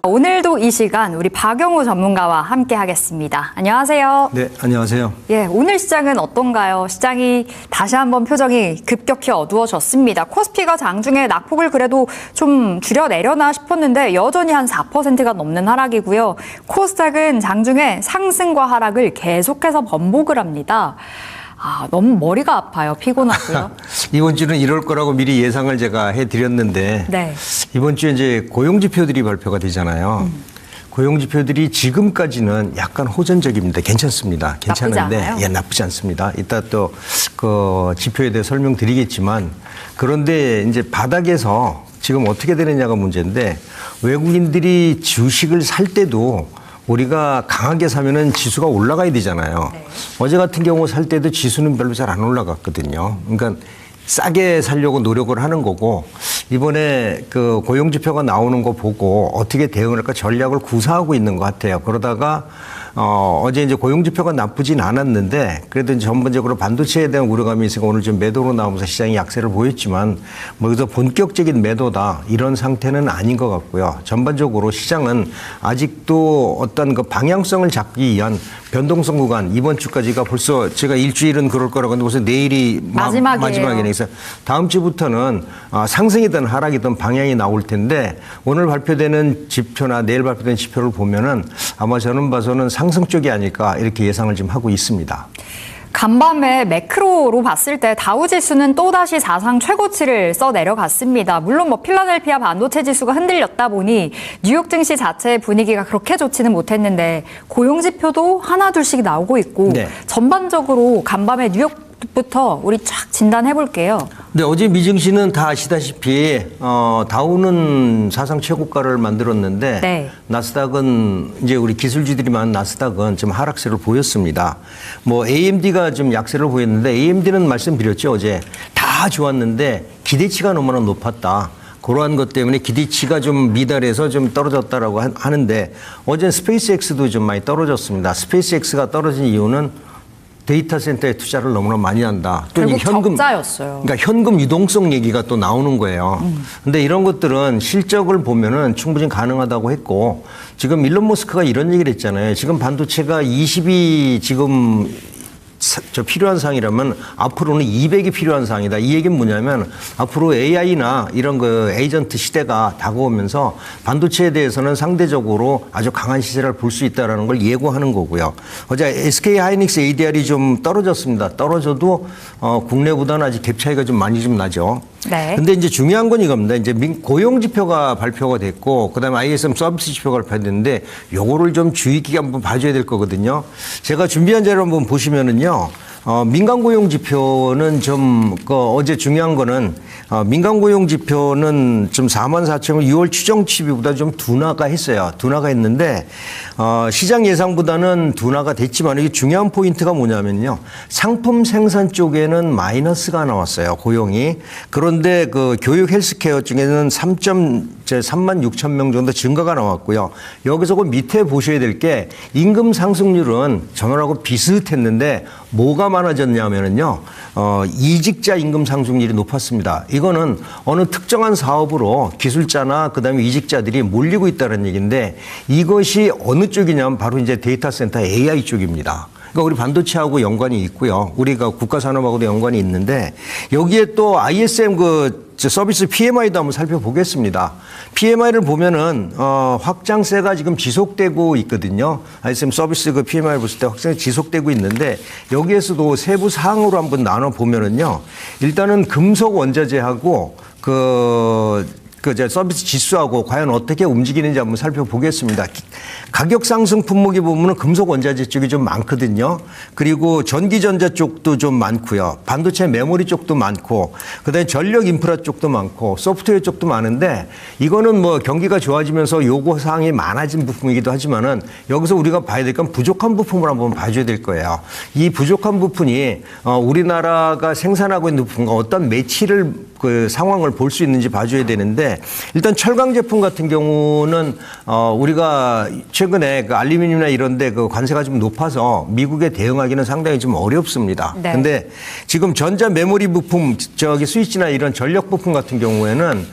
오늘도 이 시간 우리 박영우 전문가와 함께 하겠습니다. 안녕하세요. 네, 안녕하세요. 예, 오늘 시장은 어떤가요? 시장이 다시 한번 표정이 급격히 어두워졌습니다. 코스피가 장중에 낙폭을 그래도 좀 줄여내려나 싶었는데 여전히 한 4%가 넘는 하락이고요. 코스닥은 장중에 상승과 하락을 계속해서 번복을 합니다. 너무 머리가 아파요. 피곤하고요. 이번 주는 이럴 거라고 미리 예상을 제가 해드렸는데 네. 이번 주에 이제 고용지표들이 발표가 되잖아요. 고용지표들이 지금까지는 약간 호전적입니다. 괜찮습니다. 괜찮은데 나쁘지 않아요? 나쁘지 않습니다. 이따 또 그 지표에 대해 설명드리겠지만 그런데 이제 바닥에서 지금 어떻게 되느냐가 문제인데 외국인들이 주식을 살 때도 우리가 강하게 사면은 지수가 올라가야 되잖아요. 네. 어제 같은 경우 살 때도 지수는 별로 잘 안 올라갔거든요. 그러니까 싸게 살려고 노력을 하는 거고 이번에 그 고용지표가 나오는 거 보고 어떻게 대응을 할까 전략을 구사하고 있는 것 같아요. 그러다가 어제 이제 고용지표가 나쁘진 않았는데 그래도 이제 전반적으로 반도체에 대한 우려감이 있으니까 오늘 좀 매도로 나오면서 시장이 약세를 보였지만 뭐 여기서 본격적인 매도다 이런 상태는 아닌 것 같고요. 전반적으로 시장은 아직도 어떤 그 방향성을 잡기 위한 변동성 구간 이번 주까지가 벌써 제가 일주일은 그럴 거라고 하는데 벌써 내일이 마지막이네요. 그래서 다음 주부터는 상승이든 하락이든 방향이 나올 텐데 오늘 발표되는 지표나 내일 발표되는 지표를 보면은 아마 저는 봐서는 상승 쪽이 아닐까 이렇게 예상을 좀 하고 있습니다. 간밤에 매크로로 봤을 때 다우지수는 또다시 사상 최고치를 써 내려갔습니다. 물론 뭐 필라델피아 반도체 지수가 흔들렸다 보니 뉴욕 증시 자체의 분위기가 그렇게 좋지는 못했는데 고용지표도 하나둘씩 나오고 있고 네. 전반적으로 간밤에 뉴욕부터 우리 쫙 진단해 볼게요. 네, 어제 미증시는 다 아시다시피 다우는 사상 최고가를 만들었는데 네. 나스닥은 이제 우리 기술주들이 많은 나스닥은 좀 하락세를 보였습니다. 뭐 AMD가 좀 약세를 보였는데 AMD는 말씀드렸죠. 어제 다 좋았는데 기대치가 너무나 높았다. 그러한 것 때문에 기대치가 좀 미달해서 좀 떨어졌다라고 하는데 어제는 스페이스X도 좀 많이 떨어졌습니다. 스페이스X가 떨어진 이유는 데이터 센터에 투자를 너무나 많이 한다. 또 결국 현금 적자였어요. 그러니까 현금 유동성 얘기가 또 나오는 거예요. 근데 이런 것들은 실적을 보면은 충분히 가능하다고 했고 지금 일론 머스크가 이런 얘기를 했잖아요. 지금 반도체가 20이 지금 필요한 상이라면 앞으로는 200이 필요한 상이다. 이 얘기는 뭐냐면 앞으로 AI나 이런 그 에이전트 시대가 다가오면서 반도체에 대해서는 상대적으로 아주 강한 시세를 볼 수 있다는 걸 예고하는 거고요. 어제 SK 하이닉스 ADR이 좀 떨어졌습니다. 떨어져도 국내보다는 아직 갭 차이가 좀 많이 좀 나죠. 네. 근데 이제 중요한 건 이겁니다. 이제 고용 지표가 발표가 됐고, 그다음에 ISM 서비스 지표가 발표됐는데, 요거를 좀 주의 깊게 한번 봐줘야 될 거거든요. 제가 준비한 자료 한번 보시면은요. 민간 고용 지표는 좀 어제 중요한 거는 민간 고용 지표는 좀 44,000을 6월 추정 치비보다 좀 둔화가 했어요. 둔화가 했는데 시장 예상보다는 둔화가 됐지만 이게 중요한 포인트가 뭐냐면요. 상품 생산 쪽에는 마이너스가 나왔어요. 고용이. 그런데 그 교육 헬스케어 중에는 36,000명 정도 증가가 나왔고요. 여기서 그 밑에 보셔야 될 게 임금 상승률은 전월하고 비슷했는데 뭐가 많아졌냐면요. 이직자 임금 상승률이 높았습니다. 이거는 어느 특정한 사업으로 기술자나 그다음에 이직자들이 몰리고 있다는 얘기인데 이것이 어느 쪽이냐면 바로 이제 데이터 센터 AI 쪽입니다. 그러니까 우리 반도체하고 연관이 있고요. 우리가 국가산업하고도 연관이 있는데 여기에 또 ISM 서비스 PMI도 한번 살펴보겠습니다. PMI를 보면은 확장세가 지금 지속되고 있거든요. ISM 서비스 그 PMI를 봤을 때 확장세 지속되고 있는데 여기에서도 세부 사항으로 한번 나눠 보면은요. 일단은 금속 원자재하고 서비스 지수하고 과연 어떻게 움직이는지 한번 살펴보겠습니다. 가격 상승 품목이 보면은 금속 원자재 쪽이 좀 많거든요. 그리고 전기전자 쪽도 좀 많고요. 반도체 메모리 쪽도 많고, 그다음에 전력 인프라 쪽도 많고, 소프트웨어 쪽도 많은데 이거는 뭐 경기가 좋아지면서 요구 사항이 많아진 부품이기도 하지만은 여기서 우리가 봐야 될 건 부족한 부품을 한번 봐줘야 될 거예요. 이 부족한 부품이 우리나라가 생산하고 있는 부품과 어떤 매치를 그 상황을 볼 수 있는지 봐줘야 되는데 일단 철강 제품 같은 경우는 우리가 최근에 그 알루미늄이나 이런데 그 관세가 좀 높아서 미국에 대응하기는 상당히 좀 어렵습니다. 네. 근데 지금 전자 메모리 부품, 저기 스위치나 이런 전력 부품 같은 경우에는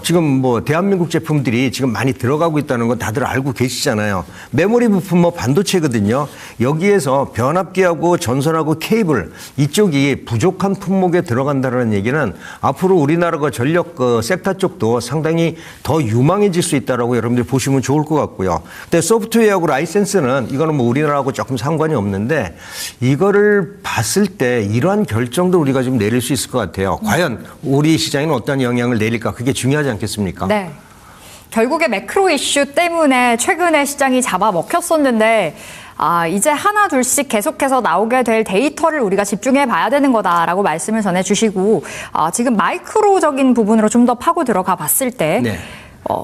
지금 뭐 대한민국 제품들이 지금 많이 들어가고 있다는 건 다들 알고 계시잖아요. 메모리 부품 뭐 반도체거든요. 여기에서 변압기하고 전선하고 케이블 이쪽이 부족한 품목에 들어간다는 얘기는 앞으로 우리나라가 전력 그 섹터 쪽도 상당히 더 유망해질 수 있다라고 여러분들 보시면 좋을 것 같고요. 근데 소프트웨어하고 라이센스는 이거는 뭐 우리나라하고 조금 상관이 없는데 이거를 봤을 때 이러한 결정도 우리가 좀 내릴 수 있을 것 같아요. 과연 우리 시장에는 어떤 영향을 내릴까 그게 중요하지 않겠습니까? 네. 결국에 매크로 이슈 때문에 최근에 시장이 잡아먹혔었는데 이제 하나 둘씩 계속해서 나오게 될 데이터를 우리가 집중해 봐야 되는 거다라고 말씀을 전해주시고 지금 마이크로적인 부분으로 좀 더 파고 들어가 봤을 때 네.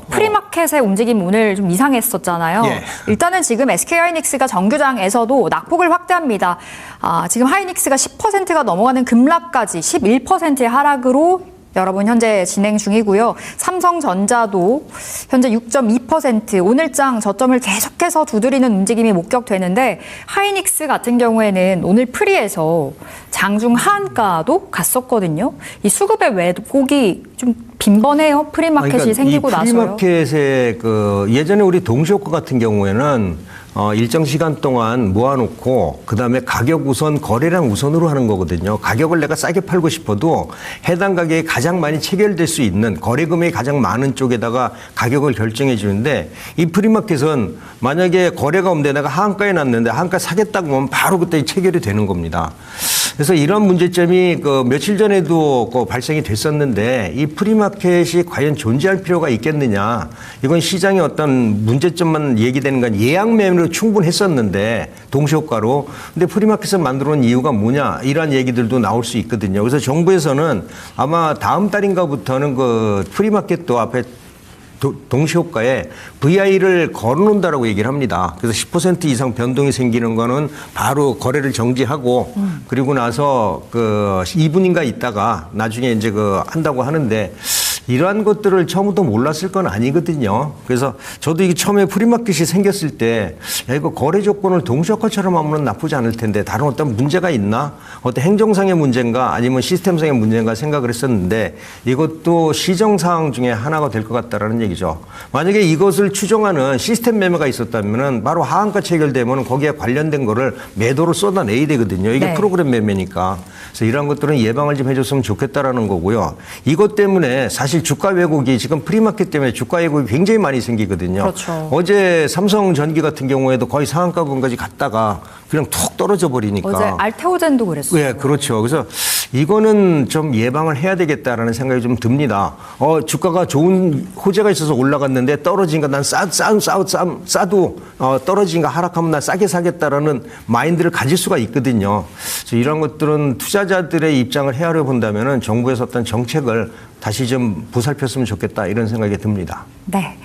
프리마켓의 움직임 오늘 좀 이상했었잖아요. 예. 일단은 지금 SK하이닉스가 정규장에서도 낙폭을 확대합니다. 지금 하이닉스가 10%가 넘어가는 급락까지 11%의 하락으로 여러분 현재 진행 중이고요. 삼성전자도 현재 6.2% 오늘장 저점을 계속해서 두드리는 움직임이 목격되는데 하이닉스 같은 경우에는 오늘 프리에서 장중 하한가도 갔었거든요. 이 수급의 왜곡이 좀 빈번해요. 프리마켓이 생기고 이 나서요. 프리마켓의 그 예전에 우리 동시효과 같은 경우에는 일정 시간 동안 모아놓고 그다음에 가격 우선 거래량 우선으로 하는 거거든요. 가격을 내가 싸게 팔고 싶어도 해당 가격이 가장 많이 체결될 수 있는 거래 금액이 가장 많은 쪽에다가 가격을 결정해 주는데 이 프리마켓은 만약에 거래가 없는데 내가 하한가에 놨는데 하한가 사겠다고 하면 바로 그때 체결이 되는 겁니다. 그래서 이런 문제점이 그 며칠 전에도 발생이 됐었는데 이 프리마켓이 과연 존재할 필요가 있겠느냐. 이건 시장의 어떤 문제점만 얘기되는 건 예약 매매로 충분했었는데 동시효과로. 근데 프리마켓을 만들어 놓은 이유가 뭐냐. 이런 얘기들도 나올 수 있거든요. 그래서 정부에서는 아마 다음 달인가부터는 그 프리마켓도 앞에 동시효과에 VI를 걸어놓는다라고 얘기를 합니다. 그래서 10% 이상 변동이 생기는 거는 바로 거래를 정지하고 그리고 나서 그 2분인가 있다가 나중에 이제 그 한다고 하는데 이러한 것들을 처음부터 몰랐을 건 아니거든요. 그래서 저도 이게 처음에 프리마켓이 생겼을 때 야, 이거 거래 조건을 동시효과처럼 하면 나쁘지 않을 텐데 다른 어떤 문제가 있나? 어떤 행정상의 문제인가 아니면 시스템상의 문제인가 생각을 했었는데 이것도 시정 사항 중에 하나가 될 것 같다라는 얘기죠. 만약에 이것을 추정하는 시스템 매매가 있었다면은 바로 하한가 체결되면 거기에 관련된 거를 매도로 쏟아내야 되거든요. 이게 네. 프로그램 매매니까. 그래서 이런 것들은 예방을 좀 해줬으면 좋겠다라는 거고요. 이것 때문에 사실 주가 왜곡이 지금 프리마켓 때문에 주가 왜곡이 굉장히 많이 생기거든요. 그렇죠. 어제 삼성전기 같은 경우에도 거의 상한가 부분까지 갔다가 그냥 툭 떨어져 버리니까. 어제 알테오젠도 그랬어요. 네, 그렇죠. 그래서 이거는 좀 예방을 해야 되겠다라는 생각이 좀 듭니다. 주가가 좋은 호재가 있어서 올라갔는데 떨어지니까 난 싸도 떨어지니까 하락하면 난 싸게 사겠다라는 마인드를 가질 수가 있거든요. 그래서 이런 것들은 투자자들의 입장을 헤아려 본다면은 정부에서 어떤 정책을 다시 좀 보살폈으면 좋겠다 이런 생각이 듭니다. 네.